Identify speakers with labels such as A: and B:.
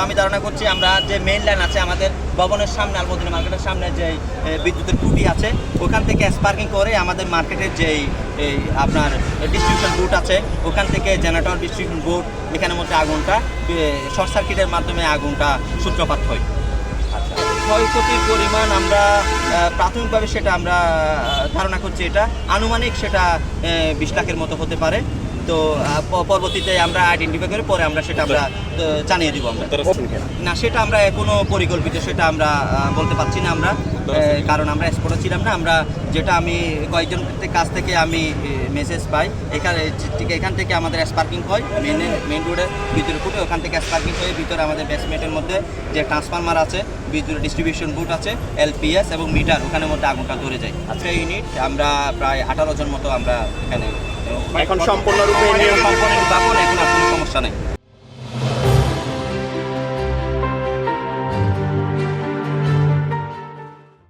A: আমি ধারণা করছি আমরা যে মেইন লাইন আছে আমাদের ভবনের সামনে আলমদিনা মার্কেটের সামনে যে বিদ্যুতের খুঁটি আছে ওখান থেকে স্পার্কিং করে আমাদের মার্কেটের যেই আপনার ডিস্ট্রিবিউশন বোর্ড আছে ওখান থেকে জেনারেটর ডিস্ট্রিবিউশন বোর্ড এখানের মধ্যে আগুনটা শর্ট সার্কিটের মাধ্যমে আগুনটা সূত্রপাত হয়। ক্ষয়ক্ষতির পরিমাণ আমরা প্রাথমিকভাবে সেটা আমরা ধারণা করছি এটা আনুমানিক সেটা 20 লাখের মতো হতে পারে। তো পরবর্তীতে আমরা আইডেন্টিফাই করে পরে আমরা সেটা আমরা জানিয়ে দিব। আমরা না সেটা আমরা কোনো পরিকল্পিত সেটা আমরা বলতে পারছি না আমরা, কারণ আমরা স্পটে ছিলাম না। আমরা যেটা আমি কয়েকজন কাছ থেকে আমি মেসেজ পাই এখান থেকে আমাদের স্পার্কিং হয় মেইন রোডের ভিতরে ফুটে ওখান থেকে স্পার্কিং হয়ে ভিতরে আমাদের বেসমেন্টের মধ্যে যে ট্রান্সফরমার আছে ভিতরে ডিস্ট্রিবিউশন বোর্ড আছে এলপিএস এবং মিটার ওখানের মধ্যে আগুনটা ধরে যায়। আচ্ছা ইউনিট আমরা প্রায় 18 জন মতো আমরা এখানে
B: এখন সম্পূর্ণরূপে
A: এখন আর কোনো সমস্যা নেই।